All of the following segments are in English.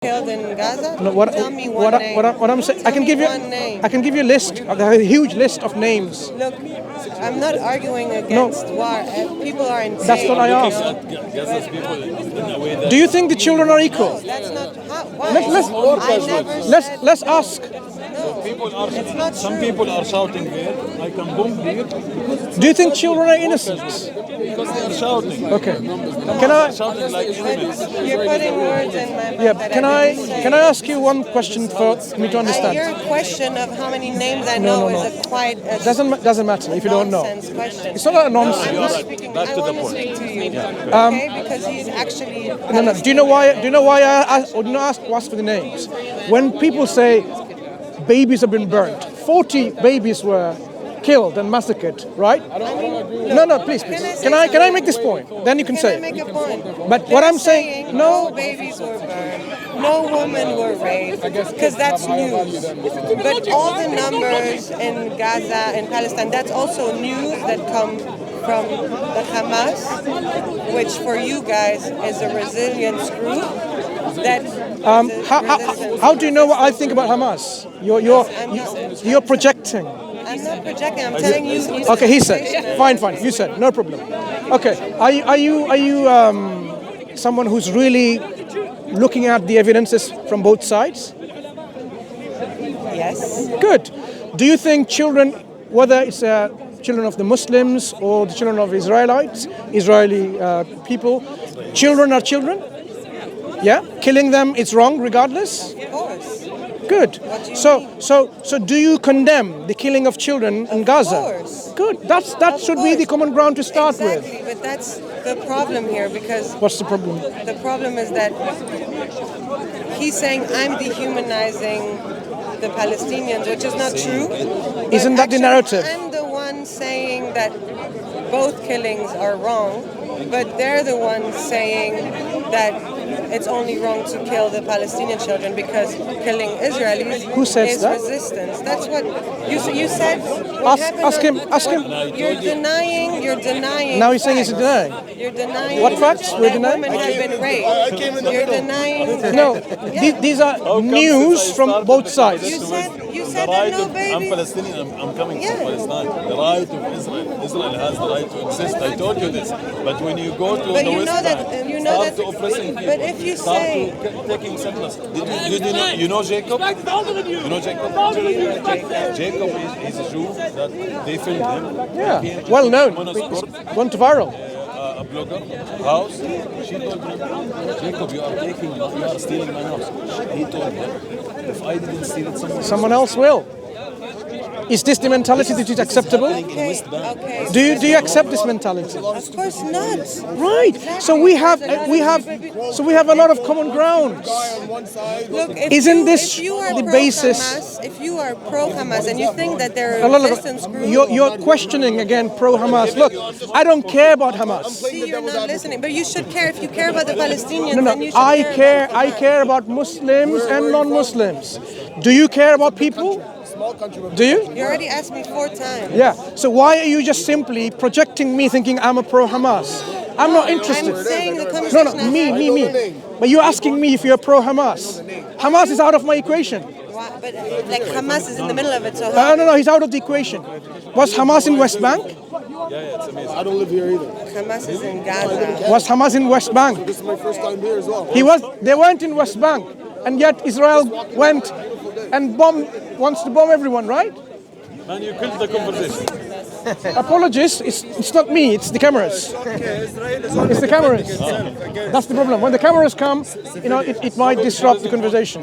killed in Gaza? No, Tell me one name. what I'm saying, I can give you a list, a huge list of names. Look, I'm not arguing against war. People are insane. That's what I asked. Gaza's people in a way that Do you think the children are equal? That's not how. Why? Let's ask. No, people are. it's not Some true. people are shouting there. I can bomb here Do you think children are innocent? because they are shouting. Okay. Can I? Shouting like humans. You're putting words in my mouth. Yeah. that Can I I? didn't say. Can I ask you one question for me to understand? Your question of how many names I know no. is quite a Doesn't matter if you don't know. nonsense question. It's not a nonsense. I'm not speaking. Back I to the want to point. speak to you, okay? Because he's actually. No. Do you know why? I do not ask for the names. When people say babies have been burnt, 40 babies were killed and massacred, right? No, please. Can I make this point? Then you can say. Can I make a point? But what I'm saying, no babies were burned, no women were raped, because that's news. But all the numbers in Gaza and Palestine, that's also news that come from the Hamas, which for you guys is a resilience group. That how do you know what I think about Hamas? You're projecting. I'm not projecting. I'm telling you. Okay, he said. Fine. You said no problem. Okay, are you someone who's really looking at the evidences from both sides? Yes. Good. Do you think children, whether it's children of the Muslims or the children of Israeli people, children are children? Yeah, killing them is wrong regardless. Of course. Good. So do you condemn the killing of children in Gaza? Of course. Good. That should be the common ground to start with. Exactly, but that's the problem here because What's the problem? the problem is that he's saying I'm dehumanizing the Palestinians, which is not true. But Isn't that the actually, narrative? I'm the one saying that both killings are wrong, but they're the ones saying that it's only wrong to kill the Palestinian children because killing Israelis Who says is that? resistance. That's what you said. What Ask him. You're denying. Now he's saying he's facts. denying. You're denying. What facts? We're that denying? women have been raped. You're denying. No, these are news from both sides. You said The that right no of, I'm babies. Palestinian, I'm coming Yeah. from Palestine. The right of Israel. Israel has the right to exist. I told you this. But when you go to But the you West know that- Bank, you know start that- to oppressing people. but if you start say- to taking settlers. You know Jacob? You know Jacob? Jacob is a Jew that they filmed him. Yeah, He came well known. on a sport, Went viral. a blogger house. She told him, Jacob, you are stealing my house. He told her, if I didn't steal it, Someone else will. Is this the mentality that is acceptable? Okay. Do you accept this mentality? Of course not. Right. So we have a lot of common grounds. Look, Isn't this if you are the pro basis? Hamas, if you are pro Hamas and you think that they're No, a no, no. resistance group, You're questioning again pro-Hamas. Look, I don't care about Hamas. see, you're not listening. But you should care. If you care about the Palestinians, No, then you should I care. about I Hamas. care about Muslims and non-Muslims. Do you care about people? Do you? You already asked me 4 times. Yeah. So why are you just simply projecting me thinking I'm a pro-Hamas? I'm not interested. I'm saying the No, conversation. me. But you're asking me if you're pro-Hamas. Hamas is out of my equation. But like Hamas is in the middle of it, so No, he's out of the equation. Was Hamas in West Bank? I don't live here either. Hamas is in Gaza. Was Hamas in West Bank? This is my first time here as well. They weren't in West Bank, and yet Israel went and wants to bomb everyone, right? man, you killed the conversation. Apologies, it's not me, it's the cameras. It's the cameras. That's the problem. When the cameras come, it might disrupt the conversation.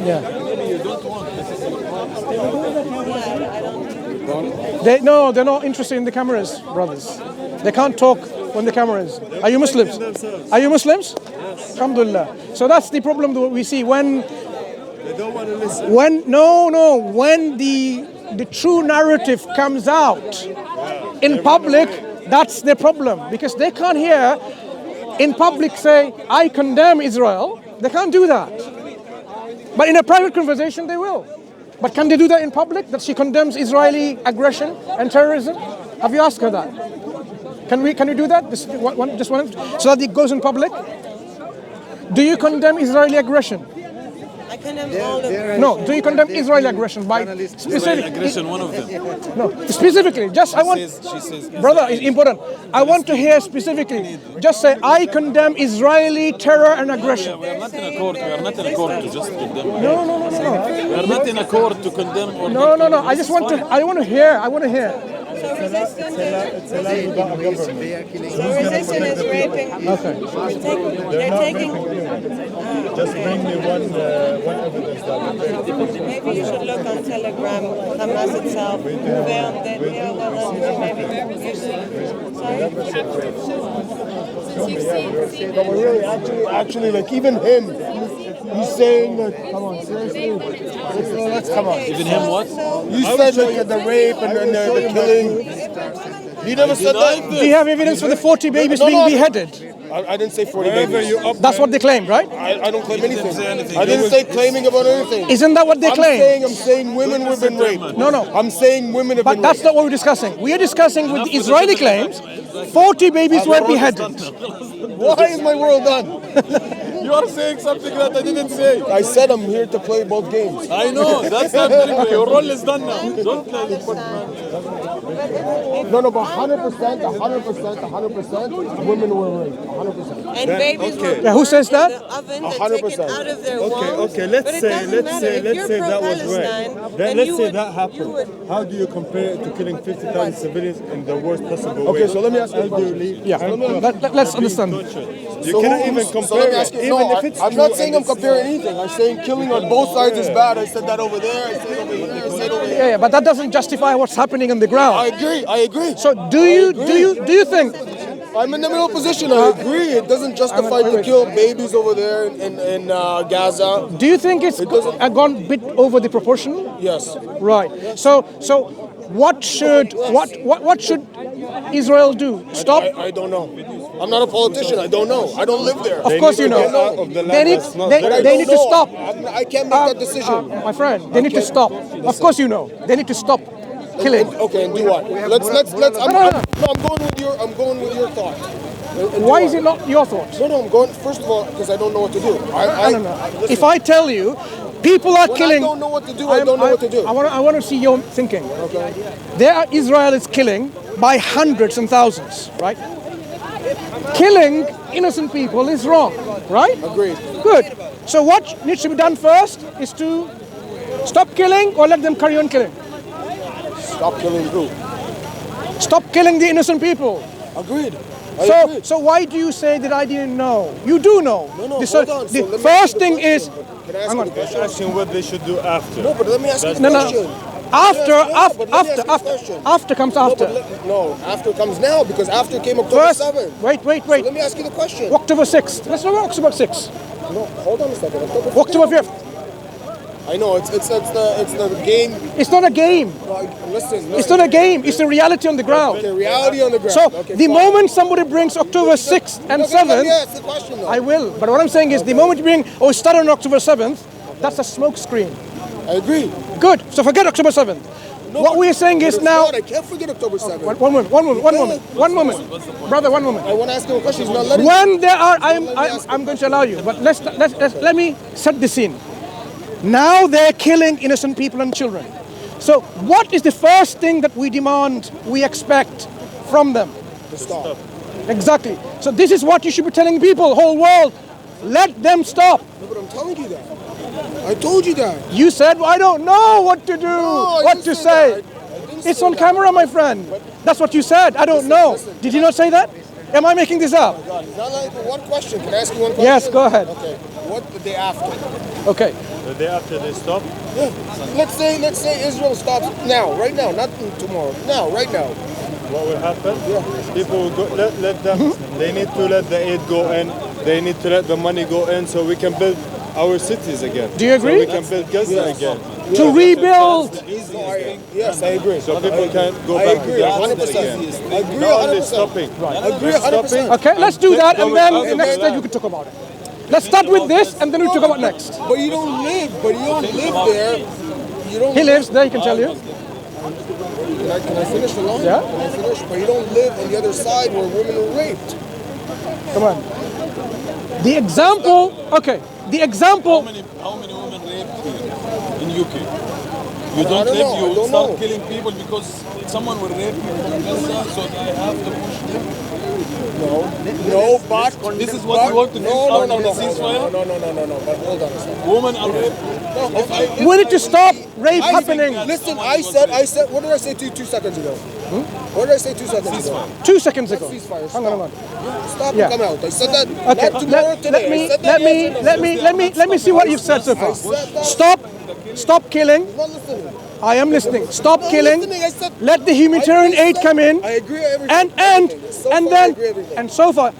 Yeah. They're not interested in the cameras, brothers. They can't talk when the camera is. Are you Muslims? Are you Muslims? Yes. Alhamdulillah. So that's the problem that we see when. They don't want to listen. When the true narrative comes out in public, that's the problem because they can't hear in public say I condemn Israel. They can't do that. But in a private conversation, they will. But can they do that in public? That she condemns Israeli aggression and terrorism? Have you asked her that? Can we do that? Just one, so that it goes in public? Do you condemn Israeli aggression? I condemn all aggression. No. Do you condemn Israeli aggression by Israeli aggression, one of them. No, specifically. Just I want, She says brother, it's important. I want to hear specifically. Just say I condemn Israeli terror and aggression. we are not in a court. We are not in a court to just condemn. No. We are not in a court to condemn or No. I just want to. I want to hear. So resistance is raping. Okay. They're taking. Just bring me one evidence that Maybe you should look on Telegram, Hamas itself, maybe. Sorry? but we're really actually like even him, he's saying that. Come on, seriously. Let's come on. Even him what? You said like the rape and the killing. He never said that. Do you have evidence for the 40 babies being beheaded? I didn't say 40 babies. That's what they claim, right? I don't claim anything. say anything. I didn't say claiming about anything. Isn't that what they claim? I'm saying women have been raped. No. I'm saying women have But been that's raped. not what we're discussing. We are discussing with the Israeli claims 40 babies were beheaded. Why is my world done? You are saying something that I didn't say. I said I'm here to play both games. I know. That's not very good. Your role is done now. Don't play this. No, but 100%, women were raped. 100%. And babies were Yeah, who says that? in the oven and 100%. taken out of their wombs. Okay, let's But it say doesn't matter. If you're that was pro-Palestine, right. then Let's you say would- that you happened. would- How do you compare it to killing 50,000 civilians in the worst possible way? Okay, so let me ask you a question. Elderly. Yeah, let's understand. You cannot even compare let me it. ask you, Even no, if it's I'm true not saying and I'm comparing anything. I'm saying killing on both sides is bad. I said that over there. I said over here. I said over here. Yeah, but that doesn't justify what's happening on the I ground. agree. So do you think? I'm in the middle position. I agree. It doesn't justify to kill babies over there in Gaza. Do you think it's doesn't- gone a bit over the proportional? Yes. Right. So what should Israel do? Stop? I don't know. I'm not a politician. I don't know. I don't live there. Of course you know. Of the They land need that's not they, But I they don't need to know. stop. I can't make that decision. My friend, they need to stop. Of course you know. They need to stop killing. Okay, and do what? Let's. I'm going with your thought. Why is it not your thought? No, I'm going. First of all, because I don't know what to do. No. If I tell you, people are when killing. I don't know what to do. I don't know what to do. I want to see your thinking. Okay. Israel is killing by hundreds and thousands, right? Killing innocent people is wrong, right? Agreed. Good. So what needs to be done first is to stop killing or let them carry on killing? Stop killing who? Stop killing the innocent people. Agreed. I agree. So why do you say that I didn't know? You do know. No, The hold on. So the let me first ask you thing the is, question. Can I ask hang you on. the question? asking what they should do after. No, but let me ask you the No. question. After comes No, after. no, after comes now because after came October First, 7th. wait. So let me ask you the question. October 6th. Let's talk about October 6th. No, hold on a second. October 5th. I know it's the game. It's not a game. Listen, It's not a game. It's the reality on the ground. the reality on the ground. So Okay, the fine. moment somebody brings October 6th and Okay, let me 7th, ask the question though. I will. But what I'm saying is the moment you bring, it started on October 7th, that's a smoke screen. I agree. Good. So forget October 7th. No, What we're saying but is it's now. not. I can't forget October 7th. One moment. Brother, one moment. I want to ask him a question. He's not letting me. When there are, I'm going to allow you, but let me set the scene. Now they're killing innocent people and children. So what is the first thing that we demand, we expect from them? To stop. Exactly. So this is what you should be telling people, whole world. Let them stop. No, but I'm telling you that. I told you that. You said, well, I don't know what to do, I what didn't to say say. that. I didn't It's say on that. camera, my friend. That's what you said. I don't know. Did you not say that? Am I making this up? God, it's not like one question. Can I ask you one question? Yes, go ahead. Okay. What the day after? Okay. The day after they stop, Yeah. Let's say Israel stops now, right now, not tomorrow. Now, right now. what will happen? People will go, let them. They need to let the aid go in. They need to let the money go in so we can build our cities again. Do you agree? So we can build Gaza again. To rebuild. Yes, I agree. So people can go I back to agree, their 100%. homes again. I agree Not only 100%. stopping. I agree 100%. Okay, let's do that, and then Okay. the next day we can talk about it. Let's start with this, and then we talk about next. But you don't live there. You don't He lives there, he can tell you. Can I finish the line? Yeah. Can I finish? But you don't live on the other side where women were raped. Come on. The example, okay, the example. How many women raped here in UK? You don't live, you start killing people because someone will rape you in Gaza, so I have to push them. No, but This is what you want to do? no, Ceasefire? no. But hold on a second. Women are raped. We need to stop rape happening. Listen, I said. What did I say to you 2 seconds ago? What did I say 2 seconds ago? 2 seconds ago. Ceasefire. Hang on. Stop Yeah. and come out. I said that. Okay, Not tomorrow, today. I said that yesterday. let me see what you've said so far. Stop killing. I'm not listening. I am listening. Stop I'm killing. listening. I said- Let the humanitarian aid come in. I agree with everything. And so far,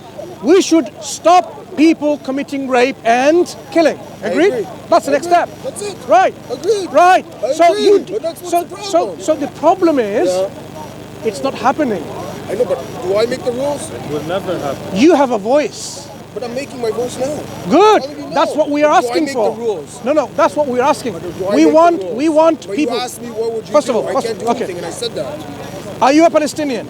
we should stop people committing rape and killing. Agree? agree. That's the next step. That's it. Right. Agreed. Right. I So agree, you. but that's what's So the problem. so the problem is, it's not happening. I know, but do I make the rules? Will never happen. You have a voice. But I'm making my voice now. Good. How do you know? That's what we are Do I asking make for. the rules? No, that's what we're asking. Do I We make the want rules? But people. you asked me what would you First do? of all, I can't do okay. anything, and I said that. Are you a Palestinian?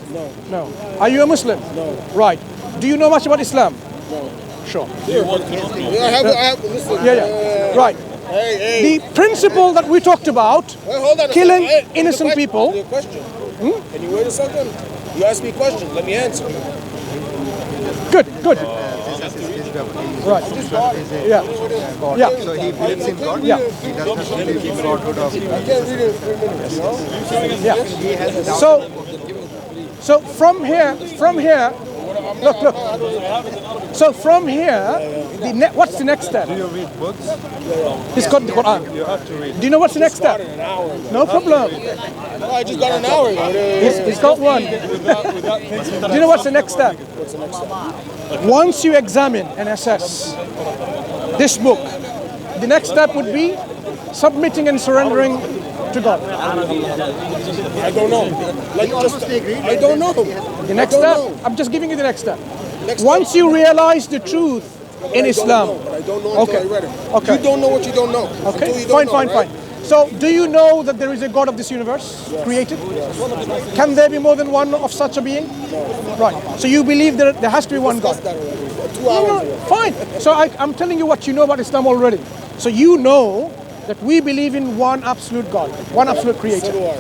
No. Are you a Muslim? No. Right. Do you know much about Islam? No. Sure. Yeah, I have, listen. Yeah. Right. Hey. The principle that we talked about, Hey, hold on a killing second. Hey, innocent people. The question. Can you wait a second? You asked me a question. Let me answer. Good. Right. Yeah. Yeah. So he believes in God. Yeah. He does not believe in godhood of. I can't read it in 3 minutes, you know? Yeah. He has a doubt. So from here, look. So from here, what's the next step? Do you read books? He's got the Quran. You have to read. Do you know what's the next step? An hour ago. No problem. No, I just got an hour ago. He's got one. Do you know what's the next step? What's the next step? Once you examine and assess this book, the next step would be submitting and surrendering to God. I don't know. Like just, I don't know. The next I don't step, know. I'm just giving you the next step. Next Once step. you realize the truth in Islam. But I don't know until Okay. I read it. Okay. You don't know what you don't know. Okay, Until you don't know, fine. right? So, do you know that there is a God of this universe created? Can there be more than one of such a being? Right. So you believe that there has to be one God? That's that already. 2 hours ago. Fine. So I'm telling you what you know about Islam already. So you know that we believe in one absolute God, one absolute So creator. do I.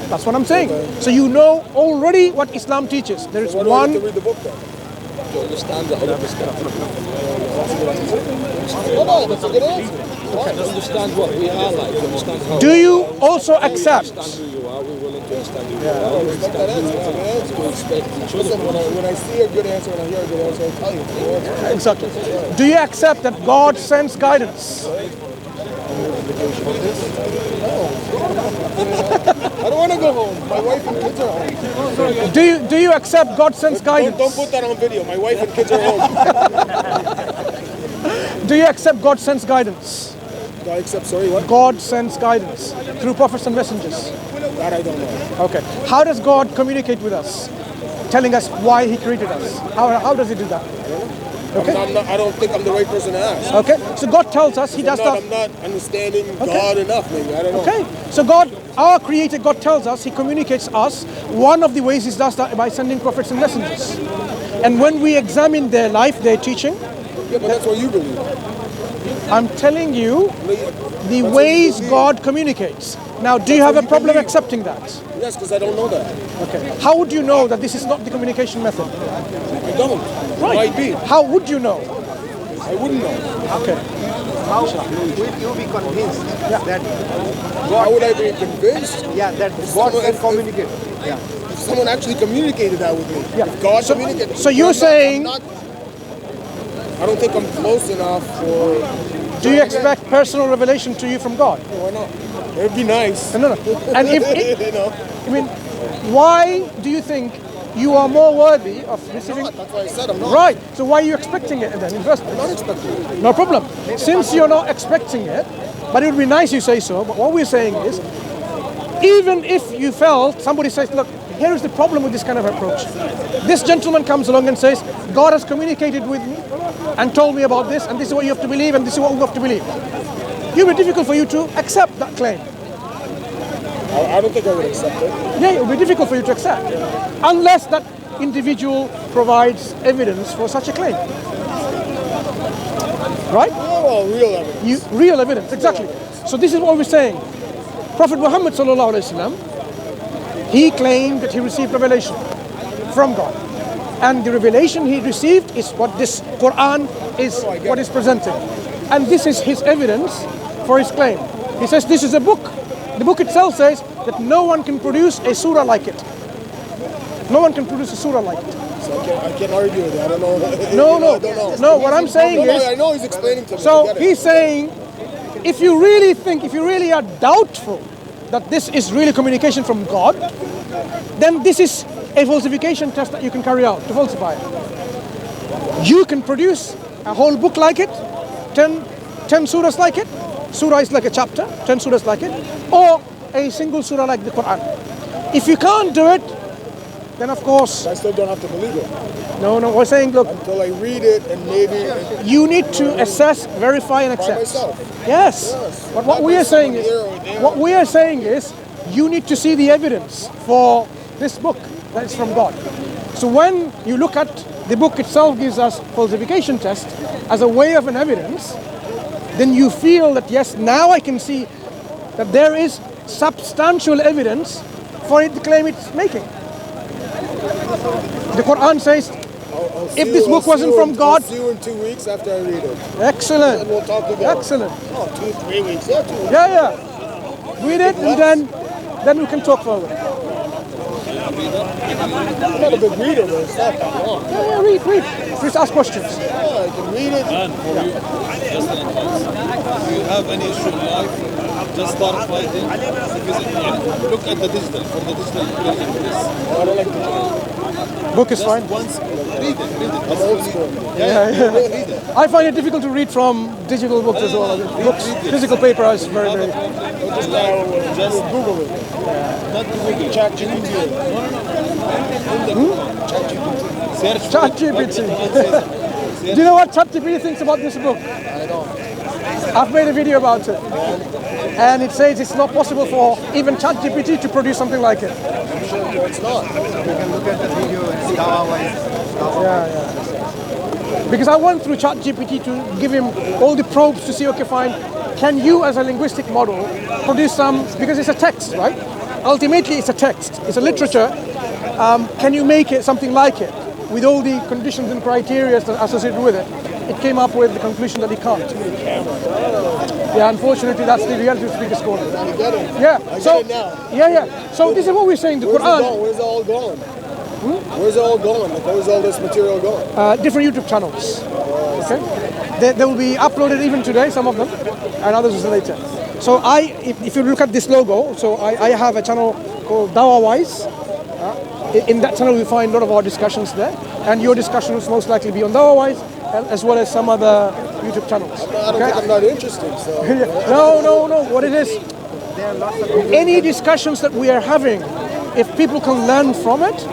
That's what I'm saying. So you know already what Islam teaches. There is Why do I have to one. read the book then? To understand the other perspective. No, that's a good answer. To understand what we are like, to understand how Do you also accept? who you are, we're willing to understand who you are. I respect that answer. It's a good answer. To respect each other. Listen, when I see a good answer, when I hear a good answer, I tell you. It's a good answer. Exactly. Do you accept that God sends guidance? I don't want to go home. My wife and kids are home. Do you accept God sends guidance? Don't put that on video. My wife and kids are home. Do you accept God sends guidance? Do I accept, sorry, what? God sends guidance through prophets and messengers. That I don't know. Okay. How does God communicate with us? Telling us why He created us. How does He do that? Okay. I don't think I'm the right person to ask. Okay. So God tells us He does that. I'm not understanding God enough, maybe. I don't know. Okay. So God, our Creator, God tells us He communicates us. One of the ways He does that by sending prophets and messengers. And when we examine their life, their teaching, Yeah, but that's what you believe. I'm telling you the ways God communicates. Now, do you have a problem accepting that? Yes, because I don't know that. Okay. How would you know that this is not the communication method? I don't. Right. Might be. How would you know? I wouldn't know. Okay. How will you be convinced that How would I be convinced? that God someone- can communicate? If someone actually communicated that with me. Yeah. If God communicated. So you're saying- I don't think I'm close enough for. Do you expect personal revelation to you from God? Why not? It would be nice. No. And if, You know? I mean, why do you think you are more worthy of receiving? That's why I said I'm not. Right. So why are you expecting it then in the first I'm not place? expecting it. No problem. Since you're not expecting it, but it would be nice you say so. But what we're saying is, even if you felt somebody says, look, here is the problem with this kind of approach. This gentleman comes along and says, God has communicated with me and told me about this, and this is what you have to believe, and this is what we have to believe. It would be difficult for you to accept that claim. I don't think I would accept it. Yeah, it would be difficult for you to accept, unless that individual provides evidence for such a claim. right? Well, real evidence. Real evidence, exactly. So this is what we're saying. Prophet Muhammad sallallahu alaihi wasallam, he claimed that he received revelation from God. And the revelation he received is what this Quran is, what is presenting. And this is his evidence for his claim. He says this is a book. The book itself says that no one can produce a surah like it. No one can produce a surah like it. So I can't argue with that. I don't know. No, I don't know. no. What I'm saying is, I know he's explaining to me. so he's saying, if you really are doubtful that this is really communication from God, then this is a falsification test that you can carry out to falsify it. You can produce a whole book like it, 10 surahs like it. Surah is like a chapter, 10 surahs like it, or a single surah like the Quran. If you can't do it, then of course... I still don't have to believe it. No, we're saying, look... Until I read it and maybe... You need to assess, verify and accept. By myself. Yes. But what we are saying is, you need to see the evidence for this book that is from God. So when you look at the book itself gives us falsification test as a way of an evidence, then you feel that yes, now I can see that there is substantial evidence for it to claim it's making. The Quran says, if this book wasn't from God... I'll see you in 2 weeks after I read it. Excellent. And we'll talk again. Excellent. Oh, 2-3 weeks. Yeah, 2 weeks. Yeah. Read it and then we can talk further. I'm not a big reader, but it's not that long. Yeah, read. Just ask questions. Yeah, I can read it. And for you, just an advice. If you have any issue in life, just start fighting. Look at the digital, for the digital version of this. I don't like the Book is fine. Once, read it. I'm old school. Read it. I find it difficult to read from digital books as well. Books, physical paper is very... Just Google it. Not to Google. ChatGPT. Search ChatGPT. Do you know what ChatGPT thinks about this book? I don't. I've made a video about it. And it says it's not possible for even ChatGPT to produce something like it. I'm sure it's not. You can look at the video and sfdawah.channel. Yeah. Because I went through ChatGPT to give him all the probes to see, okay, fine, can you as a linguistic model produce some, because it's a text, right? Ultimately it's a text, it's a literature. Can you make it something like it with all the conditions and criteria associated with it? It came up with the conclusion that he can't. Yeah, unfortunately that's the reality of speaker scoring. I get it. Yeah, I so, get it now. yeah. So this is what we're saying, the Quran. Where's it all going? Where's it all going? Like, where's all this material going? Different YouTube channels. Okay, they will be uploaded even today, some of them, and others is later. So if you look at this logo, so I have a channel called Dawah-wise. In that channel you'll find a lot of our discussions there, and your discussion will most likely be on Dawah-wise, as well as some other YouTube channels. I don't think I'm not interested. So. No. What it is, any discussions that we are having, if people can learn from it,